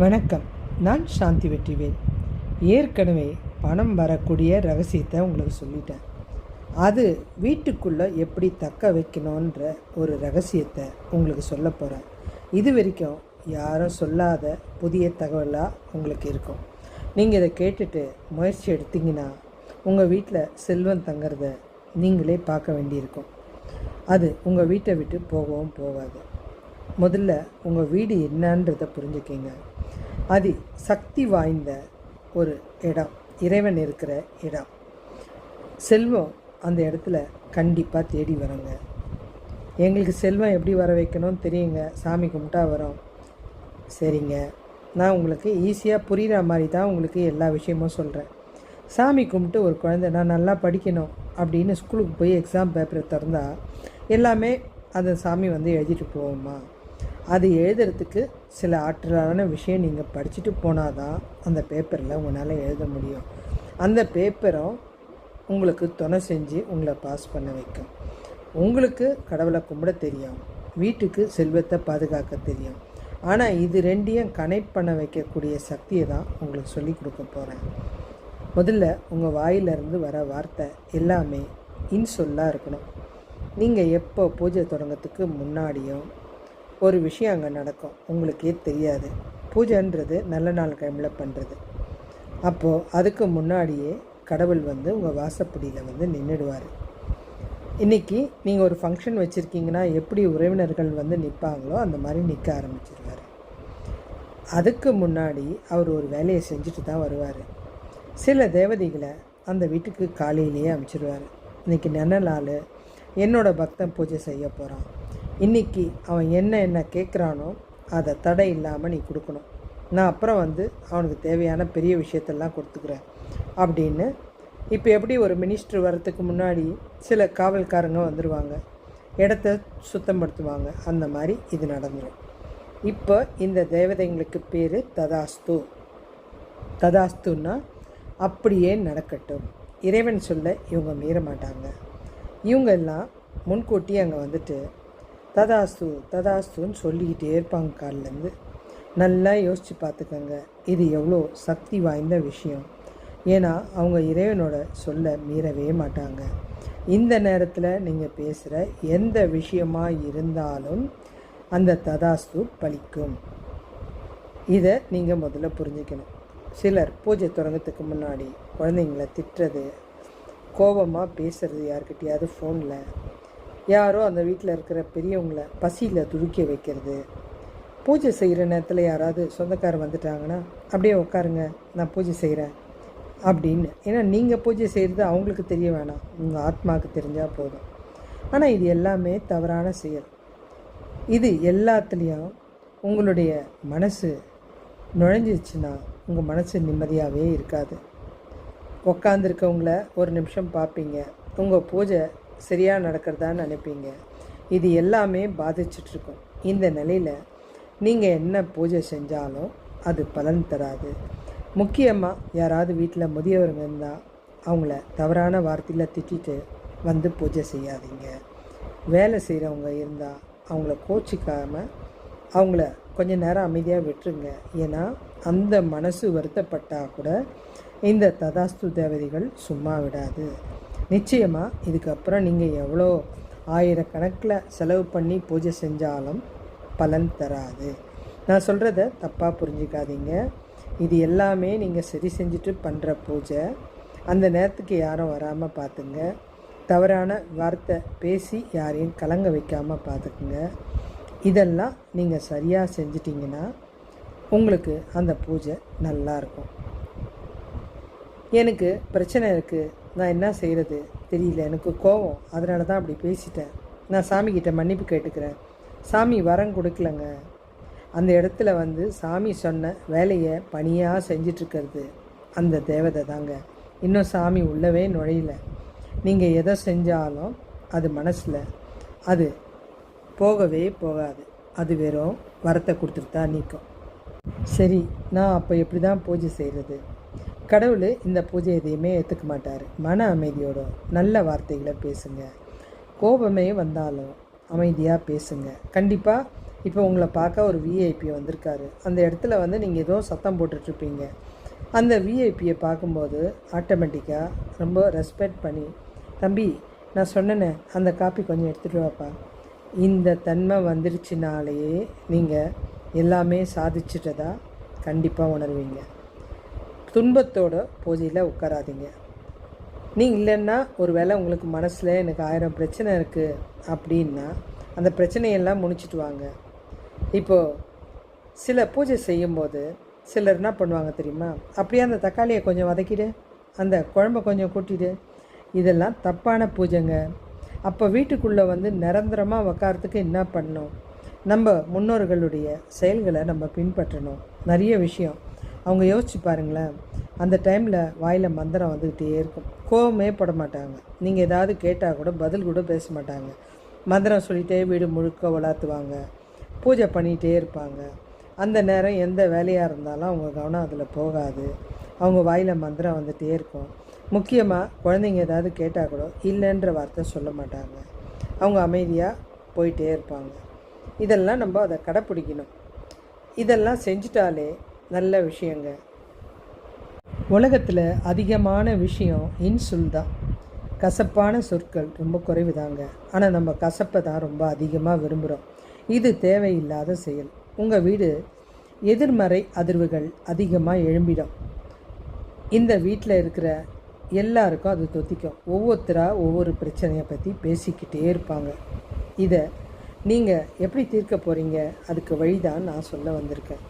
வணக்கம். நான் சாந்தி வெற்றிவேல். ஏற்கனவே பணம் வரக்கூடிய ரகசியத்தை உங்களுக்கு சொல்லிட்டேன். அது வீட்டுக்குள்ளே எப்படி தக்க வைக்கணுன்ற ஒரு ரகசியத்தை உங்களுக்கு சொல்ல போகிறேன். இது வரைக்கும் யாரும் சொல்லாத புதிய தகவலாக உங்களுக்கு இருக்கும். நீங்கள் இதை கேட்டுட்டு முயற்சி எடுத்தீங்கன்னா உங்கள் வீட்டில் செல்வம் தங்கிறத நீங்களே பார்க்க வேண்டியிருக்கும். அது உங்கள் வீட்டை விட்டு போகவும் போகாது. முதல்ல உங்கள் வீடு என்னன்றதை புரிஞ்சுக்கிங்க. அது சக்தி வாய்ந்த ஒரு இடம், இறைவன் இருக்கிற இடம். செல்வம் அந்த இடத்துல கண்டிப்பாக தேடி வரங்க. எங்களுக்கு செல்வம் எப்படி வர வைக்கணும்னு தெரியுங்க, சாமி கும்பிட்டா வரோம். சரிங்க, நான் உங்களுக்கு ஈஸியாக புரிகிற மாதிரி தான் உங்களுக்கு எல்லா விஷயமும் சொல்கிறேன். சாமி கும்பிட்டு ஒரு குழந்தை நான் நல்லா படிக்கணும் அப்படின்னு ஸ்கூலுக்கு போய் எக்ஸாம் பேப்பரை திறந்தால் எல்லாமே அந்த சாமி எழுதிட்டு போவோமா? அது எழுதுறதுக்கு சில ஆற்றலான விஷயம் நீங்கள் படிச்சுட்டு போனால் தான் அந்த பேப்பரில் உங்களால் எழுத முடியும். அந்த பேப்பரும் உங்களுக்கு துணை செஞ்சு உங்களை பாஸ் பண்ண வைக்கும். உங்களுக்கு கடவுளை கும்பிட தெரியும், வீட்டுக்கு செல்வத்தை பாதுகாக்க தெரியும். ஆனால் இது ரெண்டையும் கனெக்ட் பண்ண வைக்கக்கூடிய சக்தியை தான் உங்களுக்கு சொல்லி கொடுக்க போகிறேன். முதல்ல உங்கள் வாயிலிருந்து வர வார்த்தை எல்லாமே இன்சொல்லாக இருக்கணும். நீங்கள் எப்போ பூஜை தொடங்கிறதுக்கு முன்னாடியும் ஒரு விஷயம் அங்கே நடக்கும், உங்களுக்கே தெரியாது. பூஜைன்றது நல்ல நாள் டைமில் பண்ணுறது. அப்போது அதுக்கு முன்னாடியே கடவுள் உங்கள் வாசப்படியில் நின்றுடுவார். இன்றைக்கி நீங்கள் ஒரு ஃபங்க்ஷன் வச்சுருக்கீங்கன்னா எப்படி உறவினர்கள் நிற்பாங்களோ அந்த மாதிரி நிற்க ஆரம்பிச்சிருவார். அதுக்கு முன்னாடி அவர் ஒரு வேலையை செஞ்சுட்டு தான் வருவார். சில தேவதைகளை அந்த வீட்டுக்கு காலையிலேயே அனுப்பிச்சிடுவார். இன்றைக்கி நல்ல நாள், என்னோடய பக்தன் பூஜை செய்ய போகிறான், இன்றைக்கி அவன் என்ன கேட்குறானோ அதை தடை இல்லாமல் நீ கொடுக்கணும், நான் அப்புறம் அவனுக்கு தேவையான பெரிய விஷயத்தெல்லாம் கொடுத்துக்கிறேன் அப்படின்னு. இப்போ எப்படி ஒரு மினிஸ்டர் வர்றதுக்கு முன்னாடி சில காவல்காரங்க வந்துடுவாங்க, இடத்த சுத்தப்படுத்துவாங்க, அந்த மாதிரி இது நடந்துடும். இப்போ இந்த தேவதைங்களுக்கு பேர் ததாஸ்து. ததாஸ்துன்னா அப்படியே நடக்கட்டும், இறைவன் சொல்ல இவங்க மீற மாட்டாங்க. இவங்க எல்லாம் முன்கூட்டி அங்கே ததாஸ்து ததாஸ்துன்னு சொல்லிக்கிட்டே இருப்பாங்க. காலிலேருந்து நல்லா யோசித்து பார்த்துக்கோங்க, இது எவ்வளோ சக்தி வாய்ந்த விஷயம். ஏன்னா அவங்க இறைவனோட சொல்ல மீறவே மாட்டாங்க. இந்த நேரத்தில் நீங்கள் பேசுகிற எந்த விஷயமாக இருந்தாலும் அந்த ததாஸ்து பலிக்கும். இதை நீங்கள் முதல்ல புரிஞ்சுக்கணும். சிலர் பூஜை தொடங்கிறதுக்கு முன்னாடி குழந்தைங்கள திட்டுறது, கோபமாக பேசுகிறது, யார்கிட்டையாவது ஃபோனில், யாரோ அந்த வீட்டில் இருக்கிற பெரியவங்கள பசியில் துடிக்க வைக்கிறது. பூஜை செய்கிற நேரத்தில் யாராவது சொந்தக்காரர் வந்துட்டாங்கன்னா அப்படியே உட்காருங்க, நான் பூஜை செய்கிறேன் அப்படின்னு. ஏன்னா நீங்கள் பூஜை செய்கிறது அவங்களுக்கு தெரிய வேணாம், உங்கள் ஆத்மாவுக்கு தெரிஞ்சால் போதும். ஆனால் இது எல்லாமே தவறான செயல். இது எல்லாத்துலேயும் உங்களுடைய மனசு நுழைஞ்சிச்சுன்னா உங்கள் மனசு நிம்மதியாகவே இருக்காது. உக்காந்துருக்கவங்கள ஒரு நிமிஷம் பார்ப்பீங்க, உங்கள் பூஜை சரியாக நடக்கிறதான்னு நினைப்பீங்க. இது எல்லாமே பாதிச்சிட்ருக்கும். இந்த நிலையில் நீங்கள் என்ன பூஜை செஞ்சாலும் அது பலன் தராது. முக்கியமாக யாராவது வீட்டில் முதியவருங்க இருந்தால் அவங்கள தவறான வார்த்தையில் திட்டிட்டு பூஜை செய்யாதீங்க. வேலை செய்கிறவங்க இருந்தால் அவங்கள கோச்சிக்காமல் அவங்கள கொஞ்சம் நேரம் அமைதியாக விட்டுருங்க. ஏன்னா அந்த மனசு வருத்தப்பட்டால் கூட இந்த ததாஸ்து தேவதைகள் சும்மா விடாது. நிச்சயமாக இதுக்கப்புறம் நீங்கள் எவ்வளோ ஆயிரக்கணக்கில் செலவு பண்ணி பூஜை செஞ்சாலும் பலன் தராது. நான் சொல்கிறத தப்பாக புரிஞ்சிக்காதீங்க. இது எல்லாமே நீங்கள் சரி செஞ்சுட்டு பண்ணுற பூஜை. அந்த நேரத்துக்கு யாரும் வராமல் பார்த்துங்க. தவறான வார்த்தை பேசி யாரையும் கலங்க வைக்காமல் பார்த்துக்குங்க. இதெல்லாம் நீங்கள் சரியாக செஞ்சிட்டிங்கன்னா உங்களுக்கு அந்த பூஜை நல்லாயிருக்கும். எனக்கு பிரச்சனை இருக்குது, நான் என்ன செய்கிறது தெரியல, எனக்கு கோவம், அதனால தான் அப்படி பேசிட்டேன், நான் சாமிக்கிட்ட மன்னிப்பு கேட்டுக்கிறேன். சாமி வரம் கொடுக்கலங்க. அந்த இடத்துல சாமி சொன்ன வேலையை பணியாக செஞ்சிட்ருக்கிறது அந்த தேவதை தாங்க. இன்னும் சாமி உள்ளவே நுழையல. நீங்கள் எதை செஞ்சாலும் அது மனசில் அது போகவே போகாது. அது வெறும் வரத்தை கொடுத்துட்டு தான் நிற்கும். சரி, நான் அப்போ எப்படி தான் பூஜை செய்கிறது? கடவுள் இந்த பூஜை எதையுமே ஏற்றுக்க மாட்டார். மன அமைதியோட நல்ல வார்த்தைகளை பேசுங்க. கோபமே வந்தாலும் அமைதியாக பேசுங்க. கண்டிப்பாக இப்போ உங்களை பார்க்க ஒரு விஐபி வந்திருக்காரு. அந்த இடத்துல வந்து நீங்கள் ஏதோ சத்தம் போட்டுட்ருப்பீங்க. அந்த விஐபியை பார்க்கும்போது ஆட்டோமேட்டிக்காக ரொம்ப ரெஸ்பெக்ட் பண்ணி, தம்பி நான் சொன்னேனே அந்த காப்பி கொஞ்சம் எடுத்துகிட்டு வாப்பா, இந்த தன்மை வந்துருச்சுனாலேயே நீங்கள் எல்லாமே சாதிச்சிட்டதா கண்டிப்பாக உணர்வீங்க. துன்பத்தோட பூஜையில் உட்காராதீங்க. நீங்கள் இல்லைன்னா ஒரு வேளை உங்களுக்கு மனசில் எனக்கு 1000 பிரச்சனை இருக்குது அப்படின்னா அந்த பிரச்சனையெல்லாம் முடிச்சுட்டு வாங்க. இப்போது சில பூஜை செய்யும்போது சிலர் என்ன பண்ணுவாங்க தெரியுமா, அப்படியே அந்த தக்காளியை கொஞ்சம் வதக்கிடு, அந்த குழம்பை கொஞ்சம் கூட்டிடு. இதெல்லாம் தப்பான பூஜைங்க. அப்போ வீட்டுக்குள்ளே வந்து நிரந்தரமாக உக்காரத்துக்கு என்ன பண்ணணும், நம்ம முன்னோர்களுடைய செயல்களை நம்ம பின்பற்றணும். நிறைய விஷயம் அவங்க யோசிச்சு பாருங்களேன். அந்த டைமில் வாயில் மந்திரம் வந்துக்கிட்டே இருக்கும். கோவமே பட மாட்டாங்க. நீங்கள் ஏதாவது கேட்டால் கூட பதில் கூட பேச மாட்டாங்க. மந்திரம் சொல்லிகிட்டே வீடு முழுக்க வளர்த்துவாங்க. பூஜை பண்ணிகிட்டே இருப்பாங்க. அந்த நேரம் எந்த வேலையாக இருந்தாலும் அவங்க கவனம் அதில் போகாது. அவங்க வாயில் மந்திரம் வந்துகிட்டே இருக்கும். முக்கியமாக குழந்தைங்க ஏதாவது கேட்டால் கூட இல்லைன்ற வார்த்தை சொல்ல மாட்டாங்க. அவங்க அமைதியாக போயிட்டே இருப்பாங்க. இதெல்லாம் நம்ம அதை கடைப்பிடிக்கணும். இதெல்லாம் செஞ்சிட்டாலே நல்ல விஷயங்க. உலகத்தில் அதிகமான விஷயம் இன்சொல் தான். கசப்பான சொற்கள் ரொம்ப குறைவு தாங்க. ஆனால் நம்ம கசப்பை தான் ரொம்ப அதிகமாக விரும்புகிறோம். இது தேவையில்லாத செயல். உங்கள் வீடு எதிர்மறை அதிர்வுகள் அதிகமாக எழும்பிடும். இந்த வீட்டில் இருக்கிற எல்லாருக்கும் அது தொத்திக்கும். ஒவ்வொருத்தராக ஒவ்வொரு பிரச்சனையை பற்றி பேசிக்கிட்டே இருப்பாங்க. இதை நீங்கள் எப்படி தீர்க்க போகிறீங்க, அதுக்கு வழி தான் நான் சொல்ல வந்திருக்கேன்.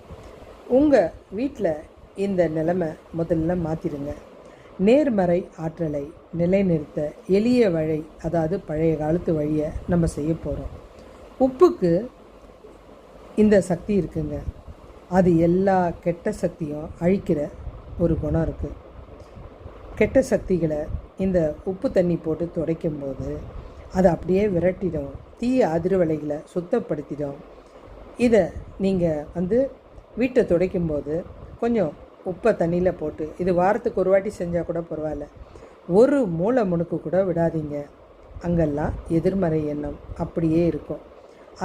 உங்கள் வீட்டில் இந்த நிலைமை முதல்ல மாற்றிடுங்க. நேர்மறை ஆற்றலை நிலைநிறுத்த எளிய வழி, அதாவது பழைய காலத்து வழியை நம்ம செய்ய போகிறோம். உப்புக்கு இந்த சக்தி இருக்குங்க. அது எல்லா கெட்ட சக்தியும் அழிக்கிற ஒரு குணம் இருக்குது. கெட்ட சக்திகளை இந்த உப்பு தண்ணி போட்டு துடைக்கும்போது அதை அப்படியே விரட்டிடும். தீய அதிர்வலைகளை சுத்தப்படுத்திடும். இதை நீங்கள் வந்து வீட்டை துடைக்கும்போது கொஞ்சம் உப்பை தண்ணியில் போட்டு, இது வாரத்துக்கு ஒரு வாட்டி செஞ்சால் கூட பரவாயில்ல, ஒரு மூளை முணுக்கு கூட விடாதீங்க. அங்கெல்லாம் எதிர்மறை எண்ணம் அப்படியே இருக்கும்.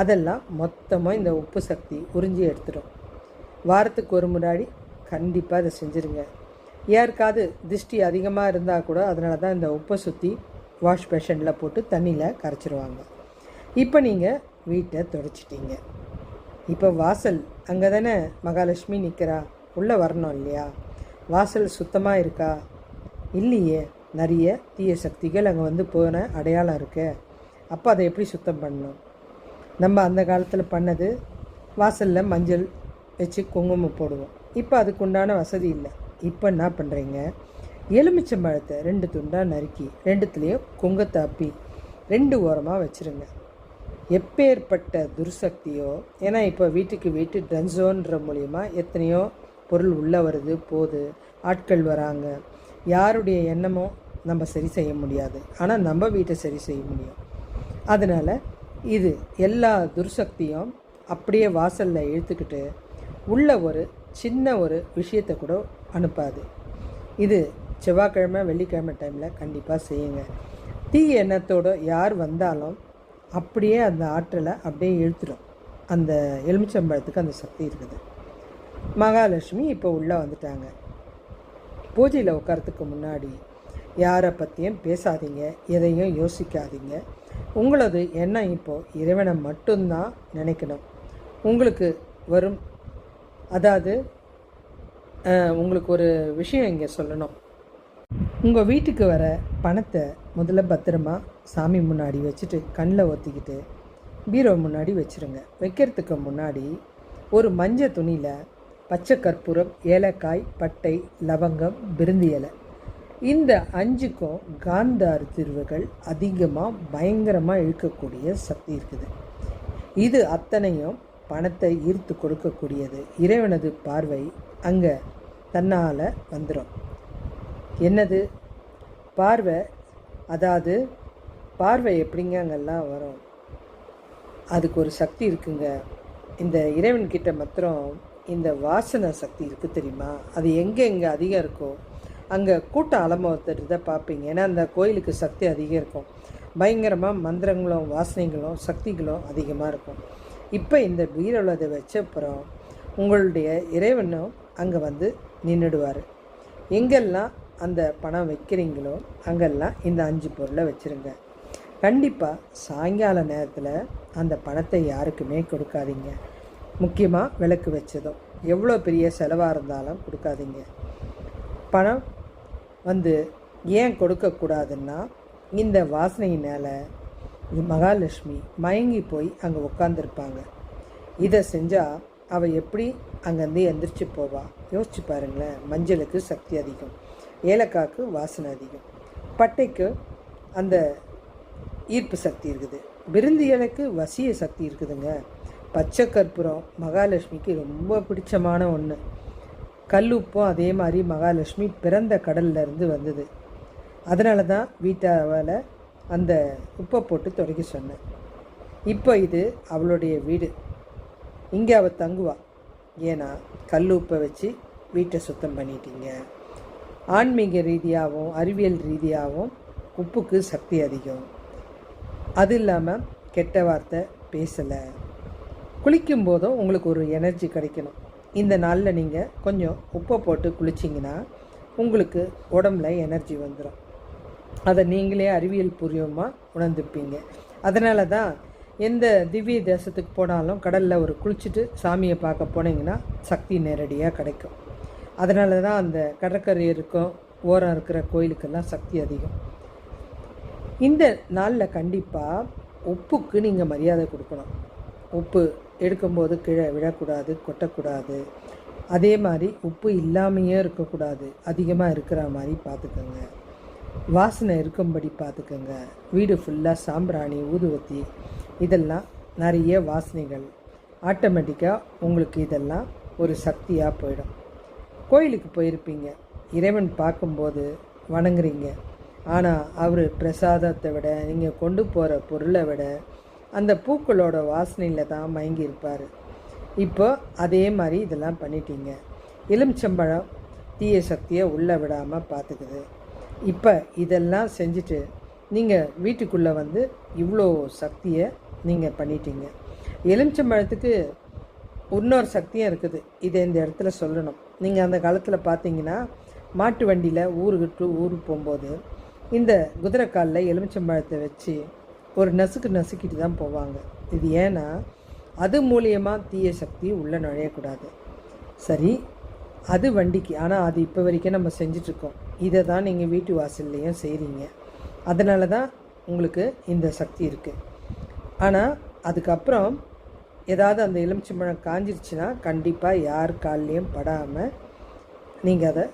அதெல்லாம் மொத்தமாக இந்த உப்பு சக்தி உறிஞ்சி எடுத்துடும். வாரத்துக்கு ஒரு முன்னாடி கண்டிப்பாக அதை செஞ்சுருங்க. யாருக்காவது திருஷ்டி அதிகமாக இருந்தால் கூட அதனால தான் இந்த உப்பை சுற்றி வாஷ் பேஷனில் போட்டு தண்ணியில் கரைச்சிருவாங்க. இப்போ நீங்கள் வீட்டை துடைச்சிட்டிங்க. இப்போ வாசல் அங்கே தானே மகாலட்சுமி நிற்கிறா, உள்ளே வரணும் இல்லையா? வாசல் சுத்தமாக இருக்கா? இல்லையே, நிறைய தீய சக்திகள் அங்கே வந்து போன அடையாளம் இருக்கு. அப்போ அதை எப்படி சுத்தம் பண்ணணும்? நம்ம அந்த காலத்தில் பண்ணது வாசலில் மஞ்சள் வச்சு குங்குமம் போடுவோம். இப்போ அதுக்குண்டான வசதி இல்லை. இப்போ என்ன பண்ணுறீங்க, எலுமிச்சம்பழத்தை 2 துண்டாக நறுக்கி 2த்துலேயும் குங்கத்தை அப்பி 2 ஓரமாக வச்சுருங்க. எப்பேற்பட்ட துர்சக்தியோ, ஏன்னா இப்போ வீட்டுக்கு வீட்டு டன்சோன்ற மூலிமா எத்தனையோ பொருள் உள்ளே வருது போகுது, ஆட்கள் வராங்க. யாருடைய எண்ணமும் நம்ம சரி செய்ய முடியாது, ஆனால் நம்ம வீட்டை சரி செய்ய முடியும். அதனால் இது எல்லா துர்சக்தியும் அப்படியே வாசலில் இழுத்துக்கிட்டு உள்ள ஒரு சின்ன ஒரு விஷயத்தை கூட அனுப்பாது. இது செவ்வாய்க்கிழமை வெள்ளிக்கிழமை டைமில் கண்டிப்பாக செய்யுங்க. தீய எண்ணத்தோடு யார் வந்தாலும் அப்படியே அந்த ஆற்றலை அப்படியே இழுத்துடும். அந்த எலுமிச்சம்பழத்துக்கு அந்த சக்தி இருக்குது. மகாலட்சுமி இப்போ உள்ளே வந்துட்டாங்க. பூஜையில் உட்காரத்துக்கு முன்னாடி யாரை பற்றியும் பேசாதீங்க, எதையும் யோசிக்காதீங்க. உங்களது எண்ணம் இப்போது இறைவனை மட்டும்தான் நினைக்கணும். உங்களுக்கு வரும், அதாவது உங்களுக்கு ஒரு விஷயம் இங்கே சொல்லணும். உங்கள் வீட்டுக்கு வர பணத்தை முதல்ல பத்திரமா சாமி முன்னாடி வச்சுட்டு கண்ணில் ஒத்திக்கிட்டு பீரோ முன்னாடி வச்சுருங்க. வைக்கிறதுக்கு முன்னாடி ஒரு மஞ்சள் துணியில் பச்சை கற்பூரம், ஏலக்காய், பட்டை, லவங்கம், பிருந்தி இலை, இந்த 5க்கும் காந்த அதிர்வுகள் அதிகமாக பயங்கரமாக இழுக்கக்கூடிய சக்தி இருக்குது. இது அத்தனையும் பணத்தை ஈர்த்து கொடுக்கக்கூடியது. இறைவனது பார்வை அங்கே தன்னால் வந்துடும். என்னது பார்வை? அதாவது பார்வை எப்படிங்க அங்கெல்லாம் வரும்? அதுக்கு ஒரு சக்தி இருக்குங்க. இந்த இறைவன்கிட்ட மாத்திரம் இந்த வாசனை சக்தி இருக்குது தெரியுமா? அது எங்கே அதிகம் இருக்கோ அங்கே கூட்டம் அலமோத்துறதை பார்ப்பீங்க. ஏன்னா அந்த கோயிலுக்கு சக்தி அதிகம் இருக்கும். பயங்கரமாக மந்திரங்களும் வாசனைகளும் சக்திகளும் அதிகமாக இருக்கும். இப்போ இந்த பீரோவில் அதை வச்சப்புறம் உங்களுடைய இறைவனும் அங்கே வந்து நின்றுடுவார். எங்கெல்லாம் அந்த பணம் வைக்கிறீங்களோ அங்கெல்லாம் இந்த 5 பொருளை வச்சுருங்க. கண்டிப்பாக சாயங்கால நேரத்தில் அந்த பணத்தை யாருக்குமே கொடுக்காதீங்க. முக்கியமாக விளக்கு வச்சதும் எவ்வளோ பெரிய செலவாக இருந்தாலும் கொடுக்காதீங்க. பணம் வந்து ஏன் கொடுக்கக்கூடாதுன்னா, இந்த வாசனையினால் மகாலட்சுமி மயங்கி போய் அங்கே உட்காந்துருப்பாங்க. இதை செஞ்சால் அவள் எப்படி அங்கேருந்து எந்திரிச்சு போவா? யோசிச்சு பாருங்களேன். மஞ்சளுக்கு சக்தி அதிகம், ஏலக்காய்க்கு வாசனை அதிகம், பட்டைக்கு அந்த ஈர்ப்பு சக்தி இருக்குது, விருந்து இலைக்கு வசிய சக்தி இருக்குதுங்க. பச்சை கற்பூரம் மகாலட்சுமிக்கு ரொம்ப பிடிச்சமான ஒன்று. கல்லுப்பும் அதே மாதிரி மகாலட்சுமி பிறந்த கடல்லேருந்து வந்தது. அதனால தான் வீட்டாவில் அந்த உப்பை போட்டு துடைக்க சொன்னேன். இப்போ இது அவளுடைய வீடு, இங்கே அவள் தங்குவா. ஏன்னா கல் உப்பை வச்சு வீட்டை சுத்தம் பண்ணிட்டீங்க. ஆன்மீக ரீதியாகவும் அறிவியல் ரீதியாகவும் உப்புக்கு சக்தி அதிகம். அது இல்லாமல் கெட்ட வார்த்தை பேசலை. குளிக்கும் போதும் உங்களுக்கு ஒரு எனர்ஜி கிடைக்கணும். இந்த நாளில் நீங்கள் கொஞ்சம் உப்பை போட்டு குளிச்சிங்கன்னா உங்களுக்கு உடம்புல எனர்ஜி வந்துடும். அதை நீங்களே அறிவியல் பூர்வமாக உணர்ந்துப்பீங்க. அதனால தான் எந்த திவ்ய தேசத்துக்கு போனாலும் கடலில் ஒரு குளிச்சுட்டு சாமியை பார்க்க போனீங்கன்னா சக்தி நேரடியாக கிடைக்கும். அதனால தான் அந்த கடற்கரை இருக்கும் ஓரம் இருக்கிற கோயிலுக்கெல்லாம் சக்தி அதிகம். இந்த நாளில் கண்டிப்பாக உப்புக்கு நீங்கள் மரியாதை கொடுக்கணும். உப்பு எடுக்கும்போது கீழே விழக்கூடாது, கொட்டக்கூடாது. அதே மாதிரி உப்பு இல்லாமையே இருக்கக்கூடாது, அதிகமாக இருக்கிற மாதிரி பார்த்துக்கோங்க. வாசனை இருக்கும்படி பார்த்துக்கோங்க. வீடு ஃபுல்லாக சாம்பிராணி, ஊதுவத்தி, இதெல்லாம் நிறைய வாசனைகள். ஆட்டோமேட்டிக்காக உங்களுக்கு இதெல்லாம் ஒரு சக்தியாக போயிடும். கோயிலுக்கு போயிருப்பீங்க, இறைவன் பார்க்கும்போது வணங்குறீங்க. ஆனால் அவர் பிரசாதத்தை விட நீங்கள் கொண்டு போகிற பொருளை விட அந்த பூக்களோட வாசனையில் தான் மயங்கி இருப்பார். இப்போ அதே மாதிரி இதெல்லாம் பண்ணிட்டீங்க. எலுமிச்சம்பழம் தீய சக்தியை உள்ளே விடாமல் பார்த்துக்குது. இப்போ இதெல்லாம் செஞ்சுட்டு நீங்கள் வீட்டுக்குள்ளே வந்து இவ்வளோ சக்தியை நீங்கள் பண்ணிட்டீங்க. எலுமிச்சம்பழத்துக்கு இன்னொரு சக்தியும் இருக்குது. இதை இந்த இடத்துல சொல்லணும். நீங்கள் அந்த காலத்தில் பார்த்தீங்கன்னா மாட்டு வண்டியில் ஊருக்கு போகும்போது இந்த குதிரைக்காலில் எலுமிச்சம்பழத்தை வச்சு ஒரு நசுக்கிட்டு தான் போவாங்க. இது ஏன்னா அது மூலியமாக தீய சக்தி உள்ளே நுழையக்கூடாது. சரி, அது வண்டிக்கு. ஆனால் அது இப்போ வரைக்கும் நம்ம செஞ்சிட்ருக்கோம். இதை தான் நீங்கள் வீட்டு வாசல்லையும் செய்கிறீங்க. அதனால தான் உங்களுக்கு இந்த சக்தி இருக்குது. ஆனால் அதுக்கப்புறம் ஏதாவது அந்த எலுமிச்சம்பழம் காஞ்சிருச்சுன்னா கண்டிப்பாக யார் கால்லையும் படாமல் நீங்கள் அதை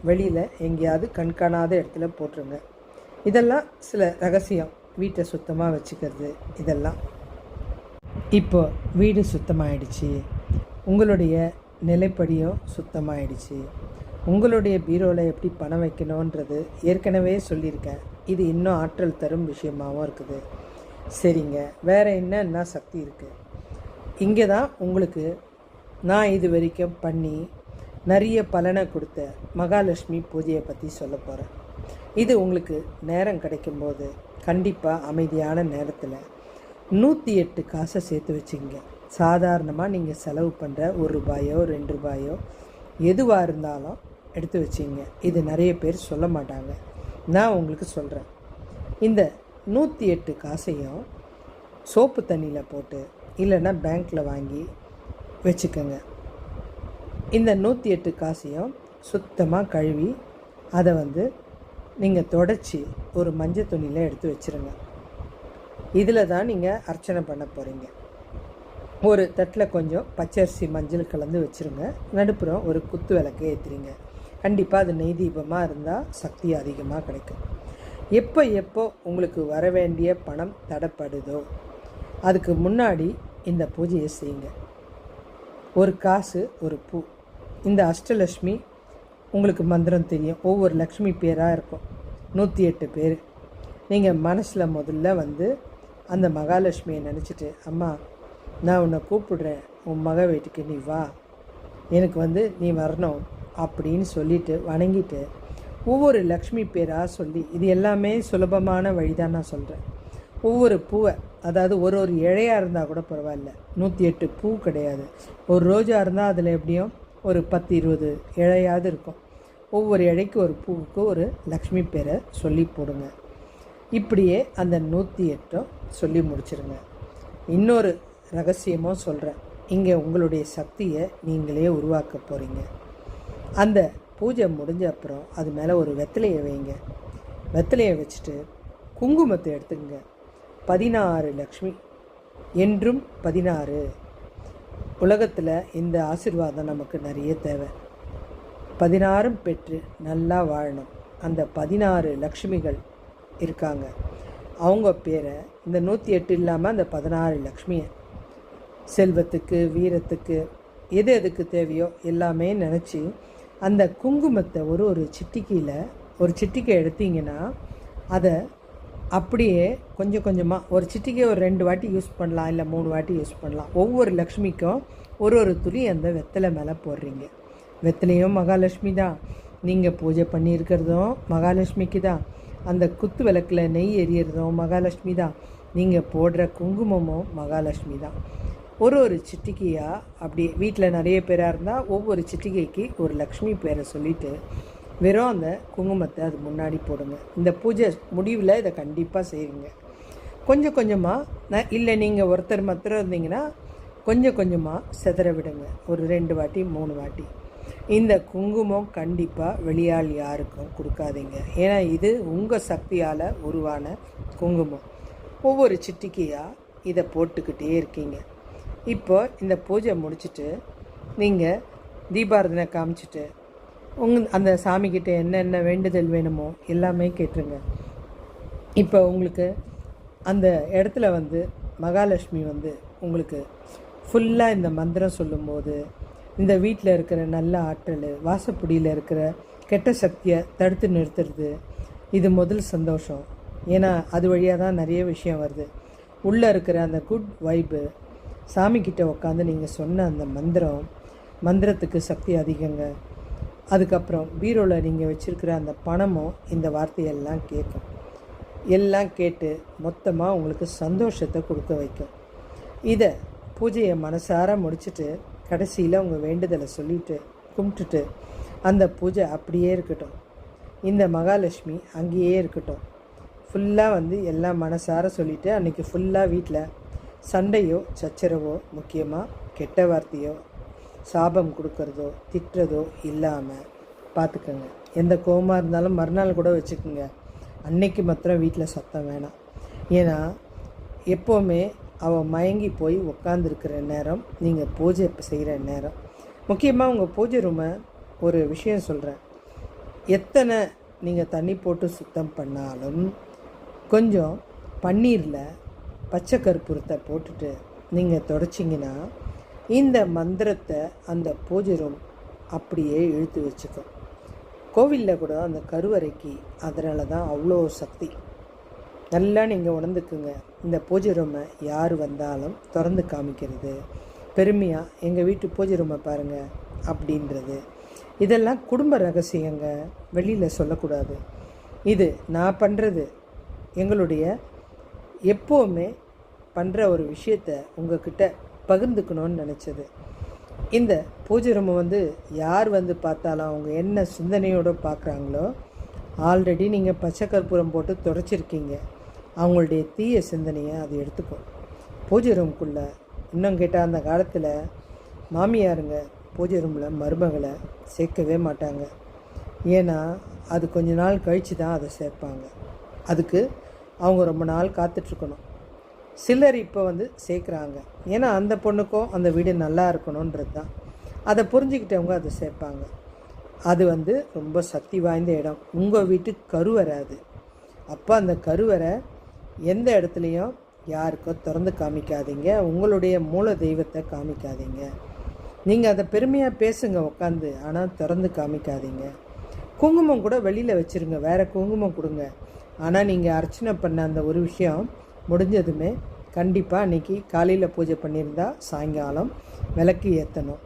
வெளியில் எங்கேயாவது கண்காணாத இடத்துல போட்டுருங்க. இதெல்லாம் சில ரகசியம். வீட்டை சுத்தமாக வச்சுக்கிறது இதெல்லாம். இப்போ வீடு சுத்தமாகிடுச்சு, உங்களுடைய நிலைப்படியும் சுத்தமாகிடுச்சு. உங்களுடைய பீரோவில் எப்படி பணம் வைக்கணுன்றது ஏற்கனவே சொல்லியிருக்கேன். இது இன்னும் ஆற்றல் தரும் விஷயமாகவும் இருக்குது. சரிங்க, வேறு என்ன சக்தி இருக்குது? இங்கே தான் உங்களுக்கு நான் இது வரைக்கும் பண்ணி நிறைய பலனை கொடுத்த மகாலட்சுமி பூஜையை பற்றி சொல்ல போகிறேன். இது உங்களுக்கு நேரம் கிடைக்கும்போது கண்டிப்பாக அமைதியான நேரத்தில் 108 காசை சேர்த்து வச்சுங்க. சாதாரணமாக நீங்கள் செலவு பண்ணுற ₹1 ₹2 எதுவாக இருந்தாலும் எடுத்து வச்சிங்க. இது நிறைய பேர் சொல்ல மாட்டாங்க, நான் உங்களுக்கு சொல்கிறேன். இந்த 108 காசையும் சோப்பு தண்ணியில் போட்டு இல்லைன்னா பேங்க்கில் வாங்கி வச்சுக்கோங்க. இந்த 108 காசையும் சுத்தமாக கழுவி அதை வந்து நீங்கள் தொடச்சி ஒரு மஞ்சள் துணியில் எடுத்து வச்சுருங்க. இதில் தான் நீங்கள் அர்ச்சனை பண்ண போகிறீங்க. ஒரு தட்டில் கொஞ்சம் பச்சரிசி மஞ்சள் கலந்து வச்சுருங்க. நடுப்புறம் ஒரு குத்து விளக்கு ஏற்றுறீங்க. கண்டிப்பாக அது நெய் தீபமாக இருந்தால் சக்தி அதிகமாக கிடைக்கும். எப்போ உங்களுக்கு வர வேண்டிய பணம் தடைப்படுதோ அதுக்கு முன்னாடி இந்த பூஜையை செய்யுங்க. ஒரு காசு, ஒரு பூ. இந்த அஷ்டலக்ஷ்மி உங்களுக்கு மந்திரம் தெரியும். ஒவ்வொரு லக்ஷ்மி பேராக இருக்கும், 108 பேர். நீங்கள் மனசில் முதல்ல வந்து அந்த மகாலட்சுமியை நினச்சிட்டு, அம்மா நான் உன்னை கூப்பிடுறேன், உன் மக வீட்டுக்கு நீ வா, எனக்கு வந்து நீ வரணும் அப்படின்னு சொல்லிவிட்டு வணங்கிட்டு ஒவ்வொரு லக்ஷ்மி பேராக சொல்லி, இது எல்லாமே சுலபமான வழி தான் நான் சொல்கிறேன். ஒவ்வொரு பூவை அதாவது ஒரு ஒரு இழையாக இருந்தால் கூட பரவாயில்ல, 108 பூ கிடையாது. ஒரு ரோஜா இருந்தால் அதில் எப்படியும் ஒரு 10-20 இழையாவது இருக்கும். ஒவ்வொரு இழைக்கு ஒரு பூவுக்கு ஒரு லக்ஷ்மி பேரை சொல்லி போடுங்க. இப்படியே அந்த 108 சொல்லி முடிச்சிருங்க. இன்னொரு ரகசியமும் சொல்கிறேன். இங்கே உங்களுடைய சக்தியை நீங்களே உருவாக்க போகிறீங்க. அந்த பூஜை முடிஞ்ச அப்புறம் அது மேலே ஒரு வெத்தலையை வைங்க. வெத்தலையை வச்சுட்டு குங்குமத்தை எடுத்துக்கங்க. 16 லக்ஷ்மி என்றும் 16. உலகத்தில் இந்த ஆசீர்வாதம் நமக்கு நிறைய தேவை. 16 பெற்று நல்லா வாழணும். அந்த 16 லக்ஷ்மிகள் இருக்காங்க. அவங்க பேரை இந்த 108 இல்லாமல் அந்த 16 லக்ஷ்மியை செல்வத்துக்கு, வீரத்துக்கு, எது எதுக்கு தேவையோ எல்லாமே நினச்சி அந்த குங்குமத்தை ஒரு சிட்டிக்கையில் ஒரு சிட்டிக்கை எடுத்தீங்கன்னா அதை அப்படியே கொஞ்சம் கொஞ்சமாக ஒரு சிட்டிக்கை ஒரு 2 வாட்டி யூஸ் பண்ணலாம், இல்லை 3 வாட்டி யூஸ் பண்ணலாம். ஒவ்வொரு லக்ஷ்மிக்கும் ஒரு துளி அந்த வெத்தலை மேலே போடுறீங்க. வெத்தலையும் மகாலட்சுமி தான், நீங்கள் பூஜை பண்ணியிருக்கிறதும் மகாலட்சுமிக்கு தான், அந்த குத்து விளக்கில் நெய் எரியறதும் மகாலட்சுமி தான், நீங்கள் போடுற குங்குமமும் மகாலட்சுமி தான். ஒரு சிட்டிக்கையாக அப்படி வீட்டில் நிறைய பேராக இருந்தால் ஒவ்வொரு சிட்டிகைக்கு ஒரு லக்ஷ்மி பேரை சொல்லிவிட்டு வெறும் அந்த குங்குமத்தை அது முன்னாடி போடுங்க. இந்த பூஜை முடிவில் இதை கண்டிப்பாக செய்யுங்க. கொஞ்சம் கொஞ்சமாக இல்லை நீங்கள் ஒருத்தர் மாத்திரம் இருந்தீங்கன்னா கொஞ்சம் கொஞ்சமாக சிதற விடுங்க. ஒரு 2 வாட்டி 3 வாட்டி. இந்த குங்குமம் கண்டிப்பாக வெளியால் யாருக்கும் கொடுக்காதீங்க. ஏன்னா இது உங்கள் சக்தியால் உருவான குங்குமம். ஒவ்வொரு சிட்டிக்கையாக இதை போட்டுக்கிட்டே இருக்கீங்க. இப்போ இந்த பூஜை முடிச்சுட்டு நீங்கள் தீபாரதனை காமிச்சிட்டு அந்த சாமிக்கிட்ட என்னென்ன வேண்டுதல் வேணுமோ எல்லாமே கேட்டுருங்க. இப்போ உங்களுக்கு அந்த இடத்துல மகாலட்சுமி உங்களுக்கு ஃபுல்லாக இந்த மந்திரம் சொல்லும்போது இந்த வீட்டில் இருக்கிற நல்ல ஆற்றல், வாசப்படியில் இருக்கிற கெட்ட சக்தியை தடுத்து நிறுத்துறது, இது முதல் சந்தோஷம். ஏன்னா அது வழியாக தான் நிறைய விஷயம் வருது. உள்ளே இருக்கிற அந்த குட் வைப்பு, சாமிக்கிட்ட உட்காந்து நீங்கள் சொன்ன அந்த மந்திரத்துக்கு சக்தி அதிகங்க. அதுக்கப்புறம் பீரோவில் நீங்கள் வச்சுருக்கிற அந்த பணமும் இந்த வார்த்தையெல்லாம் கேட்கும். எல்லாம் கேட்டு மொத்தமாக உங்களுக்கு சந்தோஷத்தை கொடுக்க வைக்கும். இதை பூஜையை மனசார முடிச்சுட்டு கடைசியில் உங்கள் வேண்டுதலை சொல்லிவிட்டு கும்பிட்டுட்டு அந்த பூஜை அப்படியே இருக்கட்டும். இந்த மகாலட்சுமி அங்கேயே இருக்கட்டும். ஃபுல்லாக எல்லாம் மனசார சொல்லிவிட்டு அன்றைக்கி ஃபுல்லாக வீட்டில் சண்டையோ சச்சரவோ, முக்கியமாக கெட்ட வார்த்தையோ சாபம் கொடுக்கறதோ திட்டுறதோ இல்லாமல் பார்த்துக்கோங்க. எந்த கோபமாக இருந்தாலும் மறுநாள் கூட வச்சுக்கோங்க. அன்னைக்கு மாத்திரம் வீட்டில் சத்தம் வேணாம். ஏன்னா எப்போவுமே அவள் மயங்கி போய் உக்காந்துருக்கிற நேரம் நீங்கள் பூஜை செய்கிற நேரம். முக்கியமாக உங்கள் பூஜை ரூமை ஒரு விஷயம் சொல்கிறேன். எத்தனை நீங்கள் தண்ணி போட்டு சுத்தம் பண்ணாலும் கொஞ்சம் பன்னீரில் பச்சை கற்பூரத்தை போட்டுட்டு நீங்கள் தொடச்சிங்கன்னா இந்த மந்திரத்தை அந்த பூஜை ரூம் அப்படியே இழுத்து வச்சுக்கும். கோவிலில் கூட அந்த கருவறைக்கு அதனால தான் அவ்வளோ சக்தி. நல்லா நீங்கள் உணர்ந்துக்குங்க. இந்த பூஜை ரூமை யார் வந்தாலும் திறந்து காமிக்கிறது, பெருமையாக எங்கள் வீட்டு பூஜை ரூமை பாருங்கள் அப்படின்றது, இதெல்லாம் குடும்ப ரகசியங்க, வெளியில் சொல்லக்கூடாது. இது நான் பண்ணுறது, எங்களுடைய எப்போவுமே பண்ணுற ஒரு விஷயத்தை உங்ககிட்ட பகிர்ந்துக்கணும்னு நினச்சது. இந்த பூஜை ரூமை யார் பார்த்தாலும் அவங்க என்ன சிந்தனையோடு பார்க்குறாங்களோ, ஆல்ரெடி நீங்கள் பச்சை கற்பூரம் போட்டு தொடச்சிருக்கீங்க, அவங்களுடைய தீய சிந்தனையை அது எடுத்துக்கும். பூஜை ரூமுக்குள்ளே இன்னும் கேட்டால் அந்த காலத்தில் மாமியாருங்க பூஜை ரூமில் மருமகளை சேர்க்கவே மாட்டாங்க. ஏன்னா அது கொஞ்ச நாள் கழித்து தான் அதை சேர்ப்பாங்க. அதுக்கு அவங்க ரொம்ப நாள் காத்துட்ருக்கணும். சிலர் இப்போ சேர்க்குறாங்க. ஏன்னா அந்த பொண்ணுக்கும் அந்த வீடு நல்லா இருக்கணுன்றது தான். அதை புரிஞ்சுக்கிட்டவங்க அதை சேர்ப்பாங்க. அது ரொம்ப சக்தி வாய்ந்த இடம். உங்கள் வீட்டுக்கு கருவறை அது. அப்போ அந்த கருவறை எந்த இடத்துலையும் யாருக்கும் திறந்து காமிக்காதீங்க. உங்களுடைய மூல தெய்வத்தை காமிக்காதீங்க. நீங்கள் அதை பெருமையாக பேசுங்க உட்காந்து, ஆனால் திறந்து காமிக்காதீங்க. குங்குமம் கூட வெளியில் வச்சுருங்க, வேறு குங்குமம் கொடுங்க. ஆனால் நீங்கள் அர்ச்சனை பண்ண அந்த ஒரு விஷயம் முடிஞ்சதுமே கண்டிப்பாக அன்றைக்கி காலையில் பூஜை பண்ணியிருந்தால் சாயங்காலம் விளக்கு ஏற்றணும்.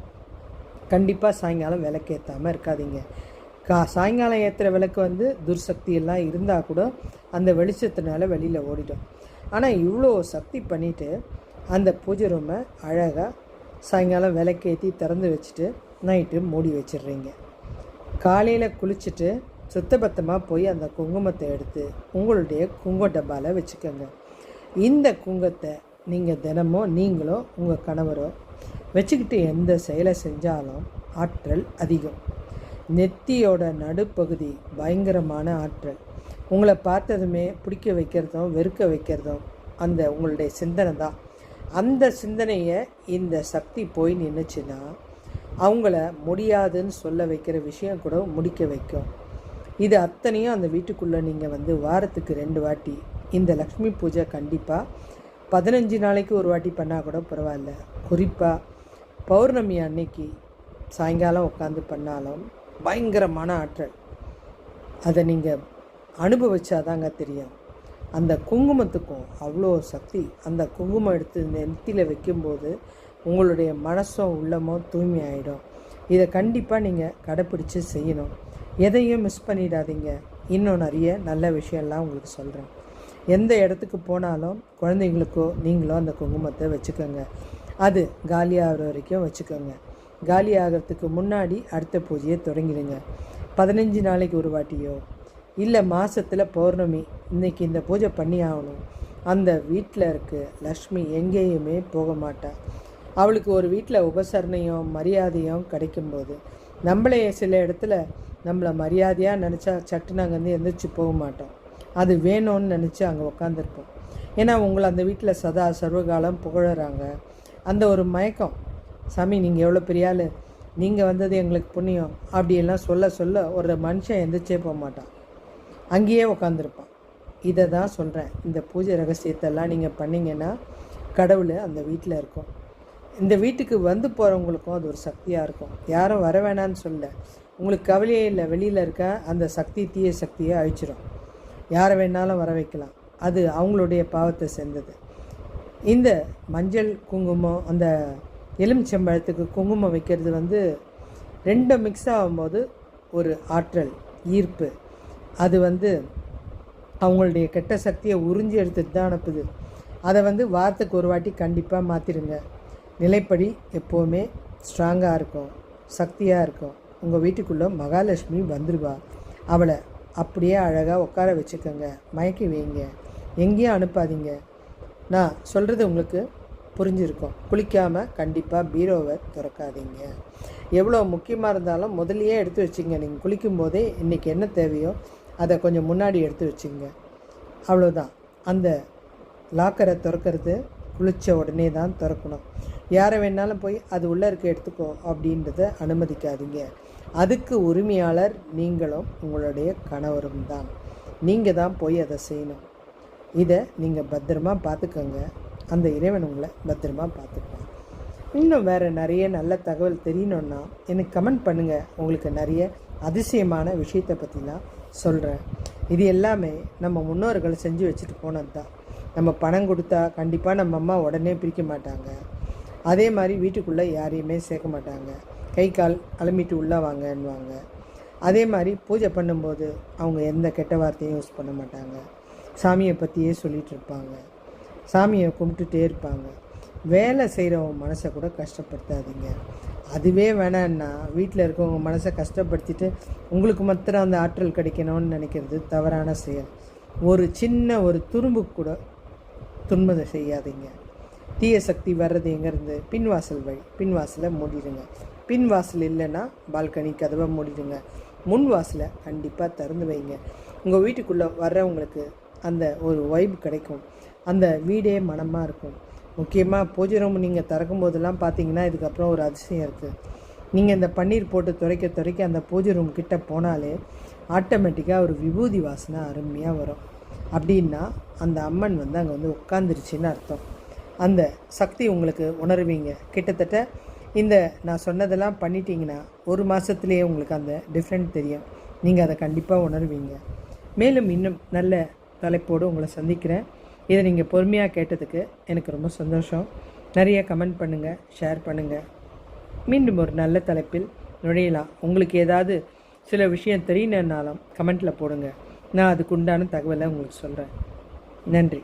கண்டிப்பாக சாயங்காலம் விளக்கு ஏற்றாமல் இருக்காதீங்க. சாயங்காலம் ஏற்றுற விளக்கு துர்சக்தி எல்லாம் இருந்தால் கூட அந்த வெளிச்சத்தினால வெளியில் ஓடிடும். ஆனால் இவ்வளோ சக்தி பண்ணிவிட்டு அந்த பூஜை ரூமை அழகாக சாயங்காலம் விளக்கேற்றி திறந்து வச்சுட்டு நைட்டு மூடி வச்சிடுறீங்க. காலையில் குளிச்சுட்டு சுத்தபத்தமாக போய் அந்த குங்குமத்தை எடுத்து உங்களுடைய குங்கும டப்பாவில் வச்சுக்கோங்க. இந்த குங்குமத்தை நீங்கள் தினமும் நீங்களோ உங்கள் கணவரோ வச்சுக்கிட்டு எந்த செயலை செஞ்சாலும் ஆற்றல் அதிகம். நெத்தியோட நடுப்பகுதி பயங்கரமான ஆற்றல். உங்களை பார்த்ததுமே பிடிக்க வைக்கிறதும் வெறுக்க வைக்கிறதும் அந்த உங்களுடைய சிந்தனை தான். அந்த சிந்தனையை இந்த சக்தி போய் நின்றுச்சுன்னா அவங்கள முடியாதுன்னு சொல்ல வைக்கிற விஷயம் கூட முடிக்க வைக்கும். இது அத்தனையும் அந்த வீட்டுக்குள்ளே நீங்கள் வாரத்துக்கு 2 வாட்டி இந்த லக்ஷ்மி பூஜை கண்டிப்பாக 15 நாளைக்கு ஒரு வாட்டி பண்ணால் கூட பரவாயில்ல. குறிப்பாக பௌர்ணமி அன்னைக்கு சாயங்காலம் உட்காந்து பண்ணாலும் பயங்கரமான ஆற்றல். அதை நீங்கள் அனுபவிச்சாதாங்க தெரியும். அந்த குங்குமத்துக்கும் அவ்வளோ சக்தி. அந்த குங்குமம் எடுத்து நெத்தியில் வைக்கும்போது உங்களுடைய மனசும் உள்ளமும் தூய்மையாயிடும். இதை கண்டிப்பாக நீங்கள் கடைப்பிடிச்சு செய்யணும். எதையும் மிஸ் பண்ணிடாதீங்க. இன்னும் நிறைய நல்ல விஷயம்லாம் உங்களுக்கு சொல்கிறேன். எந்த இடத்துக்கு போனாலும் குழந்தைங்களுக்கோ நீங்களோ அந்த குங்குமத்தை வச்சுக்கோங்க. அது காலியாகிற வரைக்கும் வச்சுக்கோங்க. காலி ஆகிறதுக்கு முன்னாடி அடுத்த பூஜையை தொடங்கிடுங்க. 15 நாளைக்கு ஒரு வாட்டியோ இல்லை மாதத்தில் பௌர்ணமி இன்றைக்கி இந்த பூஜை பண்ணி ஆகணும். அந்த வீட்டில் இருக்க லக்ஷ்மி எங்கேயுமே போக மாட்டாள். அவளுக்கு ஒரு வீட்டில் உபசரணையும் மரியாதையும் கிடைக்கும்போது நம்மளே சில இடத்துல நம்மளை மரியாதையாக நினச்சா சட்டு நாங்கள் எந்திரிச்சு போக மாட்டோம். அது வேணும்னு நினச்சி அங்கே உட்காந்துருப்போம். ஏன்னா உங்களை அந்த வீட்டில் சதா சர்வகாலம் புகழறாங்க. அந்த ஒரு மயக்கம், சாமி நீங்கள் எவ்வளோ பெரிய ஆள், நீங்கள் வந்தது எங்களுக்கு புண்ணியம் அப்படியெல்லாம் சொல்ல சொல்ல ஒரு மனுஷன் எந்திரிச்சே போக மாட்டான், அங்கேயே உட்காந்துருப்பான். இதை தான் சொல்கிறேன். இந்த பூஜை ரகசியத்தெல்லாம் நீங்கள் பண்ணிங்கன்னா கடவுள் அந்த வீட்டில் இருக்கும். இந்த வீட்டுக்கு போகிறவங்களுக்கும் அது ஒரு சக்தியாக இருக்கும். யாரும் வர வேணான்னு சொல்ல, உங்களுக்கு கவலையே இல்லை. வெளியில் இருக்க அந்த சக்தி தீய சக்தியை அழிச்சிடும். யாரை வேணாலும் வர வைக்கலாம். அது அவங்களுடைய பாவத்தை சேர்ந்தது. இந்த மஞ்சள் குங்குமம் அந்த எலுமிச்சம்பழத்துக்கு குங்குமம் வைக்கிறது 2 மிக்ஸ் ஆகும்போது ஒரு ஆற்றல் ஈர்ப்பு. அது அவங்களுடைய கெட்ட சக்தியை உறிஞ்சி எடுத்துட்டு தான் அனுப்புது. அதை வாரத்துக்கு ஒரு வாட்டி கண்டிப்பாக மாற்றிடுங்க. நிலைப்படி எப்போவுமே ஸ்ட்ராங்காக இருக்கும், சக்தியாக இருக்கும். உங்கள் வீட்டுக்குள்ளே மகாலட்சுமி வந்துடுவா. அவளை அப்படியே அழகாக உட்கார வச்சுக்கோங்க, மயக்கி வைங்க, எங்கேயும் அனுப்பாதீங்க. நான் சொல்கிறது உங்களுக்கு புரிஞ்சிருக்கும். குளிக்காமல் கண்டிப்பாக பீரோவை திறக்காதீங்க. எவ்வளோ முக்கியமாக இருந்தாலும் முதலையே எடுத்து வச்சிங்க. நீங்கள் குளிக்கும்போதே இன்றைக்கி என்ன தேவையோ அதை கொஞ்சம் முன்னாடி எடுத்து வச்சுங்க. அவ்வளோதான். அந்த லாக்கரை திறக்கிறது குளித்த உடனே தான் திறக்கணும். யாரை வேணாலும் போய் அது உள்ளே இருக்க எடுத்துக்கோ அப்படின்றத அனுமதிக்காதீங்க. அதுக்கு உரிமையாளர் நீங்களும் உங்களுடைய கணவரும் தான். நீங்கள் தான் போய் அதை செய்யணும். இதை நீங்கள் பத்திரமா பார்த்துக்கோங்க. அந்த இறைவன் உங்களை பத்திரமா பார்த்துக்குவான். இன்னும் வேறு நிறைய நல்ல தகவல் தெரியணுன்னா எனக்கு கமெண்ட் பண்ணுங்கள். உங்களுக்கு நிறைய அதிசயமான விஷயத்தை பற்றிலாம் சொல்கிறேன். இது எல்லாமே நம்ம முன்னோர்கள் செஞ்சு வச்சுட்டு போனது தான். நம்ம பணம் கொடுத்தா கண்டிப்பாக நம்ம அம்மா உடனே பிரிக்க மாட்டாங்க. அதே மாதிரி வீட்டுக்குள்ளே யாரையுமே சேர்க்க மாட்டாங்க. கை கால் அலம்பிட்டு உள்ளே வாங்கன்னுவாங்க. அதே மாதிரி பூஜை பண்ணும்போது அவங்க எந்த கெட்ட வார்த்தையும் யூஸ் பண்ண மாட்டாங்க. சாமியை பற்றியே சொல்லிகிட்டு இருப்பாங்க. சாமியை கும்பிட்டுட்டே இருப்பாங்க. வேலை செய்கிறவங்க மனசை கூட கஷ்டப்படுத்தாதீங்க. அதுவே வேணான்னா வீட்டில் இருக்கவங்க மனசை கஷ்டப்படுத்திட்டு உங்களுக்கு மாத்திரம் அந்த ஆற்றல் கிடைக்கணும்னு நினைக்கிறது தவறான செயல். ஒரு சின்ன ஒரு துரும்பு கூட துன்பதை செய்யாதீங்க. தீய சக்தி வர்றது எங்கேருந்து? பின்வாசல் வழி. பின்வாசலை மூடிடுங்க. பின்வாசல் இல்லைன்னா பால்கனி கதவை மூடிடுங்க. முன் வாசலை கண்டிப்பாக திறந்து வைங்க. உங்கள் வீட்டுக்குள்ளே வர்றவங்களுக்கு அந்த ஒரு வைப் கிடைக்கும். அந்த வீடே மனமாக இருக்கும். முக்கியமாக பூஜை ரூம் நீங்கள் திறக்கும் போதெல்லாம் பார்த்தீங்கன்னா இதுக்கப்புறம் ஒரு அதிசயம் இருக்குது. நீங்கள் இந்த பன்னீர் போட்டு துடைக்க அந்த பூஜை ரூம் கிட்டே போனாலே ஆட்டோமேட்டிக்காக ஒரு விபூதி வாசனை அருமையாக வரும். அப்படின்னா அந்த அம்மன் அங்கே உட்காந்துருச்சின்னு அர்த்தம். அந்த சக்தி உங்களுக்கு உணர்வீங்க. கிட்டத்தட்ட இந்த நான் சொன்னதெல்லாம் பண்ணிட்டீங்கன்னா ஒரு மாதத்துலேயே உங்களுக்கு அந்த டிஃப்ரெண்ட் தெரியும். நீங்கள் அதை கண்டிப்பாக உணர்வீங்க. மேலும் இன்னும் நல்ல தலைப்போடு உங்களை சந்திக்கிறேன். இதை நீங்கள் பொறுமையாக கேட்டதுக்கு எனக்கு ரொம்ப சந்தோஷம். நிறைய கமெண்ட் பண்ணுங்கள், ஷேர் பண்ணுங்கள். மீண்டும் ஒரு நல்ல தலைப்பில் நுழையலாம். உங்களுக்கு ஏதாவது சில விஷயம் தெரியணுன்னாலும் கமெண்ட்டில் போடுங்க. நான் அதுக்கு உண்டான தகவலை உங்களுக்கு சொல்கிறேன். நன்றி.